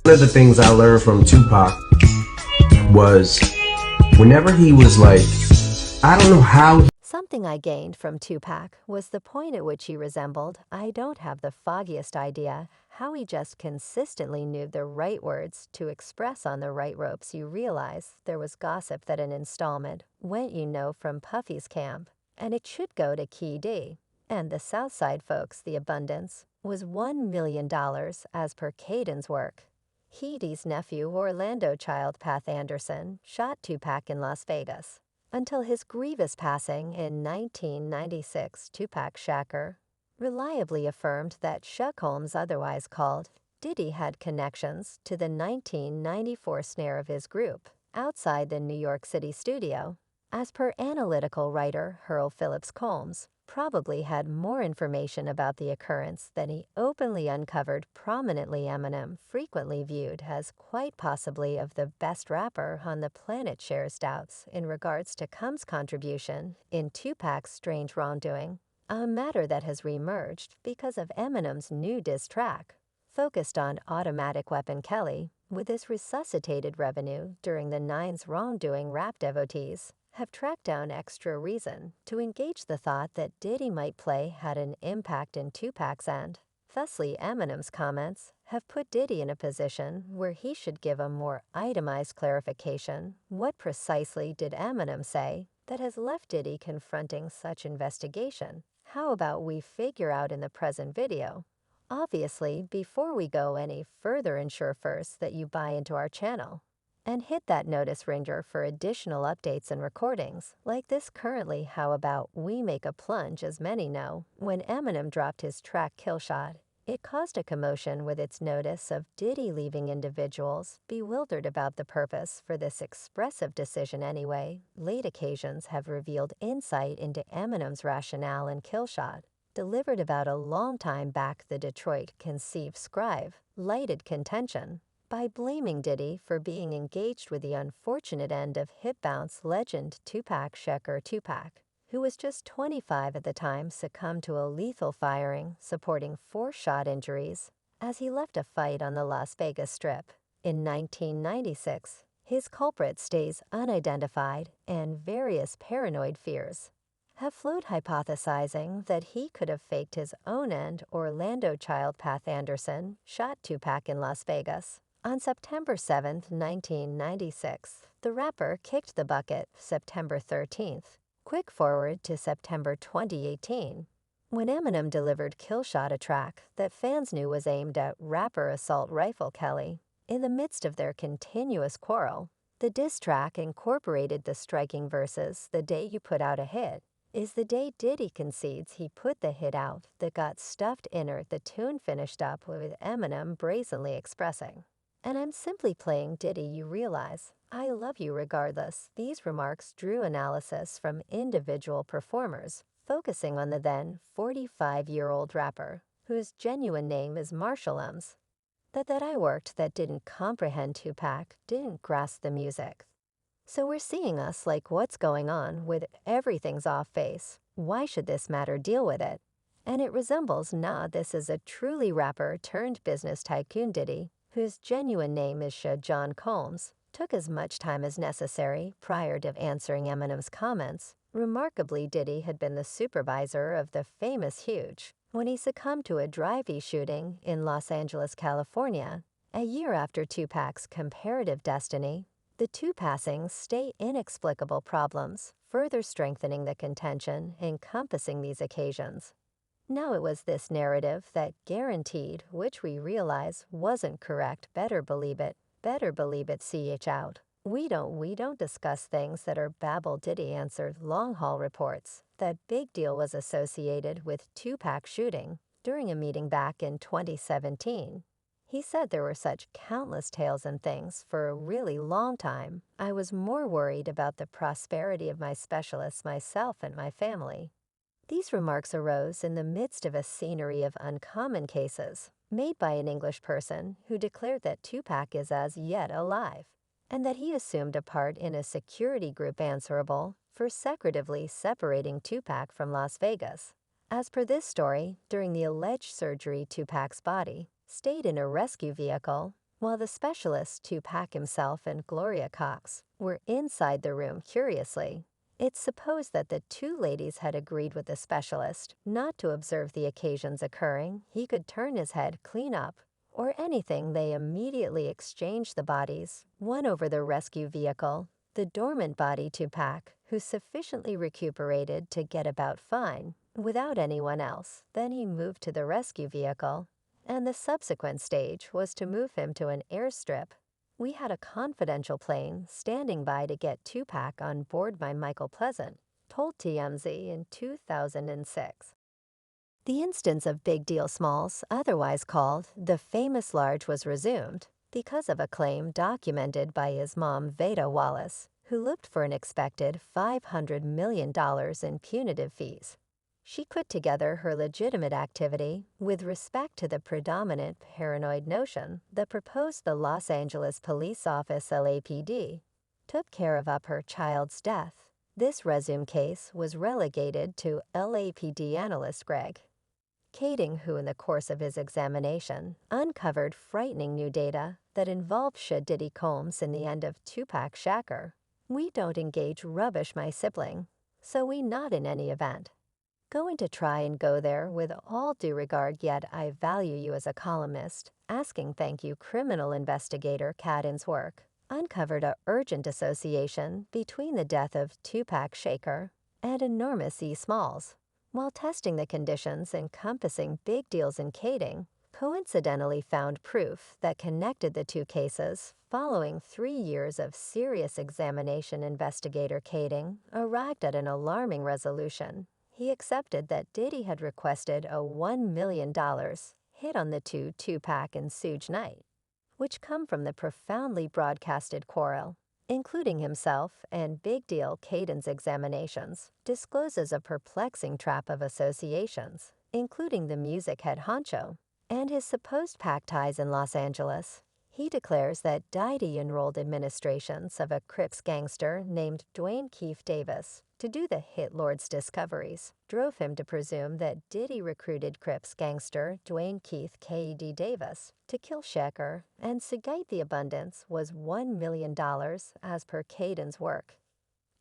One of the things I learned from Tupac was whenever he was like, I don't know how. Something I gained from Tupac was the point at which he resembled, I don't have the foggiest idea, how he just consistently knew the right words to express on the right ropes. You realize there was gossip that an installment went, from Puffy's camp, and it should go to Key D. And the Southside folks, the abundance, was $1 million as per Caden's work. Heedy's nephew, Orlando Child Path Anderson, shot Tupac in Las Vegas. Until his grievous passing in 1996, Tupac Shakur reliably affirmed that Shuck Holmes, otherwise called Diddy, had connections to the 1994 snare of his group outside the New York City studio. As per analytical writer Earl Phillips Combs, probably had more information about the occurrence than he openly uncovered. Prominently, Eminem, frequently viewed as quite possibly of the best rapper on the planet, shares doubts in regards to Combs' contribution in Tupac's strange wrongdoing, a matter that has reemerged because of Eminem's new diss track, focused on Automatic Weapon Kelly, with his resuscitated revenue during the Nine's wrongdoing. Rap devotees have tracked down extra reason to engage the thought that Diddy might play had an impact in Tupac's end. Thusly, Eminem's comments have put Diddy in a position where he should give a more itemized clarification. What precisely did Eminem say that has left Diddy confronting such investigation? How about we figure out in the present video? Obviously, before we go any further, ensure first that you buy into our channel and hit that notice ringer for additional updates and recordings like this currently. How about we make a plunge? As many know, when Eminem dropped his track Killshot, it caused a commotion with its notice of Diddy, leaving individuals bewildered about the purpose for this expressive decision. Anyway, late occasions have revealed insight into Eminem's rationale in Killshot, delivered about a long time back. The Detroit conceived scribe lighted contention by blaming Diddy for being engaged with the unfortunate end of hip bounce legend Tupac Shakur. Tupac, who was just 25 at the time, succumbed to a lethal firing, supporting 4 shot injuries as he left a fight on the Las Vegas Strip in 1996. His culprit stays unidentified, and various paranoid fears have flowed, hypothesizing that he could have faked his own end. Orlando Child Path Anderson shot Tupac in Las Vegas on September 7, 1996. The rapper kicked the bucket September 13th. Quick forward to September 2018, when Eminem delivered Killshot, a track that fans knew was aimed at rapper Assault Rifle Kelly. In the midst of their continuous quarrel, the diss track incorporated the striking verses, "The day you put out a hit is the day Diddy concedes he put the hit out that got stuffed inner." The tune finished up with Eminem brazenly expressing, "And I'm simply playing Diddy, you realize I love you regardless." These remarks drew analysis from individual performers, focusing on the then 45-year-old rapper, whose genuine name is Marshall Ems. That I worked that didn't comprehend Tupac, didn't grasp the music. So we're seeing us like, what's going on with everything's off base? Why should this matter? Deal with it. And it resembles, nah, this is a truly rapper turned business tycoon. Diddy, whose genuine name is John Combs, took as much time as necessary prior to answering Eminem's comments. Remarkably, Diddy had been the supervisor of the famous Huge when he succumbed to a drive-by shooting in Los Angeles, California, a year after Tupac's comparative destiny. The two passings stay inexplicable problems, further strengthening the contention encompassing these occasions. Now it was this narrative that guaranteed, which we realize wasn't correct. Better believe it. Better believe it. Ch out. We don't discuss things that are babble. Diddy answered long haul reports that big deal was associated with Tupac shooting during a meeting back in 2017. He said there were such countless tales and things for a really long time. I was more worried about the prosperity of my specialists, myself, and my family. These remarks arose in the midst of a scenery of uncommon cases made by an English person who declared that Tupac is as yet alive, and that he assumed a part in a security group answerable for secretively separating Tupac from Las Vegas. As per this story, during the alleged surgery, Tupac's body stayed in a rescue vehicle while the specialists Tupac himself and Gloria Cox were inside the room curiously. It's supposed that the two ladies had agreed with the specialist not to observe the occasions occurring. He could turn his head clean up or anything. They immediately exchanged the bodies, one over the rescue vehicle, the dormant body Tupac, who sufficiently recuperated to get about fine without anyone else. Then he moved to the rescue vehicle, and the subsequent stage was to move him to an airstrip. We had a confidential plane standing by to get Tupac on board by Michael Pleasant, told TMZ in 2006. The instance of Big Deal Smalls, otherwise called the famous Large, was resumed because of a claim documented by his mom Veda Wallace, who looked for an expected $500 million in punitive fees. She put together her legitimate activity with respect to the predominant paranoid notion that proposed the Los Angeles Police Office LAPD took care of up her child's death. This resume case was relegated to LAPD analyst Greg Kading, who in the course of his examination uncovered frightening new data that involved Diddy Combs in the end of Tupac Shakur. We don't engage rubbish, my sibling, so we not in any event. Going to try and go there with all due regard, yet I value you as a columnist. Asking thank you, criminal investigator Cadden's work uncovered a urgent association between the death of Tupac Shakur and enormous E. Smalls. While testing the conditions encompassing big deals in Kading, coincidentally found proof that connected the two cases. Following 3 years of serious examination, investigator Kading arrived at an alarming resolution. He accepted that Diddy had requested a $1 million hit on the two Tupac and Suge Knight, which come from the profoundly broadcasted quarrel, including himself and Big Deal. Kading's examinations discloses a perplexing trap of associations, including the music head honcho and his supposed Pac ties in Los Angeles. He declares that Diddy enrolled administrations of a Crips gangster named Dwayne Keefe Davis to do the hit lord's discoveries, drove him to presume that Diddy recruited Crips gangster Dwayne Keith K.E.D. Davis to kill Shakur, and Sugite the abundance was $1 million as per Kading's work.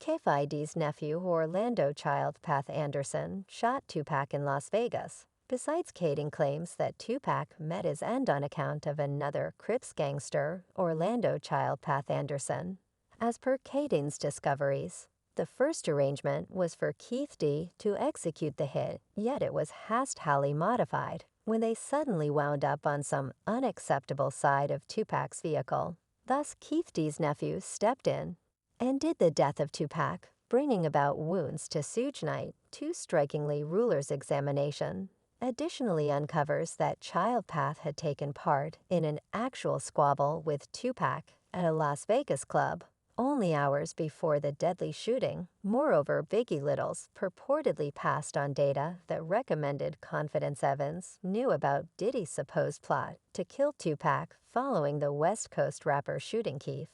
KFID's nephew Orlando Child Path Anderson shot Tupac in Las Vegas. Besides, Kading claims that Tupac met his end on account of another Crips gangster, Orlando Child Path Anderson. As per Kading's discoveries, the first arrangement was for Keith D. to execute the hit, yet it was hastily modified when they suddenly wound up on some unacceptable side of Tupac's vehicle. Thus, Keith D's nephew stepped in and did the death of Tupac, bringing about wounds to Suge Knight. Too strikingly, Ruler's examination additionally uncovers that Child Path had taken part in an actual squabble with Tupac at a Las Vegas club only hours before the deadly shooting. Moreover, Biggie Littles purportedly passed on data that recommended Confidence Evans knew about Diddy's supposed plot to kill Tupac following the West Coast rapper shooting. Keith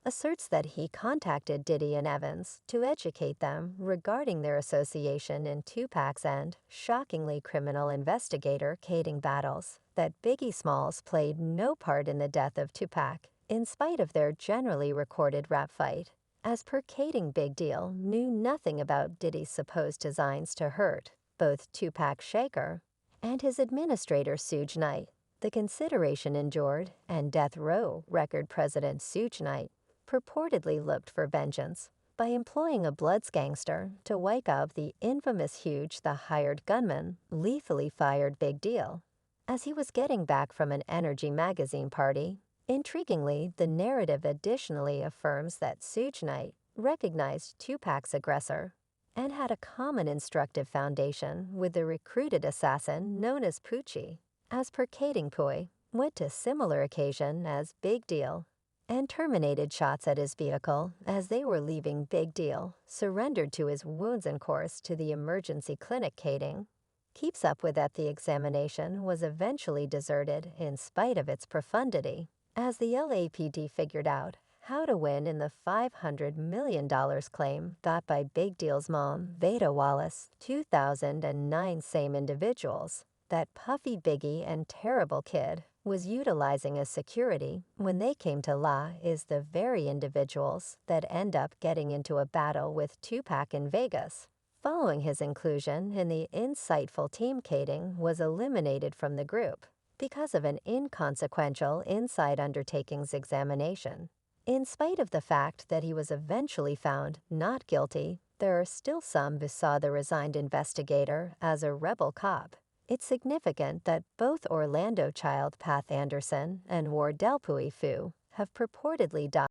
asserts that he contacted Diddy and Evans to educate them regarding their association in Tupac's end. Shockingly, criminal investigator Kading battles that Biggie Smalls played no part in the death of Tupac, in spite of their generally recorded rap fight. As per Kading, Big Deal knew nothing about Diddy's supposed designs to hurt both Tupac Shakur and his administrator Suge Knight. The consideration endured, and Death Row record president Suge Knight purportedly looked for vengeance by employing a Bloods gangster to wipe out the infamous Huge the Hired Gunman, lethally fired Big Deal as he was getting back from an Energy magazine party. Intriguingly, the narrative additionally affirms that Suge Knight recognized Tupac's aggressor and had a common instructive foundation with the recruited assassin known as Poochie. As per Kading, Pui went to similar occasion as Big Deal and terminated shots at his vehicle as they were leaving. Big Deal surrendered to his wounds and course to the emergency clinic. Kading keeps up with that the examination was eventually deserted in spite of its profundity, as the LAPD figured out how to win in the $500 million claim got by Big Deal's mom, Veda Wallace, 2009. Same individuals that Puffy Biggie and Terrible Kid was utilizing as security when they came to law is the very individuals that end up getting into a battle with Tupac in Vegas. Following his inclusion in the insightful team, Kading was eliminated from the group because of an inconsequential inside undertakings examination. In spite of the fact that he was eventually found not guilty, there are still some who saw the resigned investigator as a rebel cop. It's significant that both Orlando Child Path Anderson and Wardell Pui Fu have purportedly died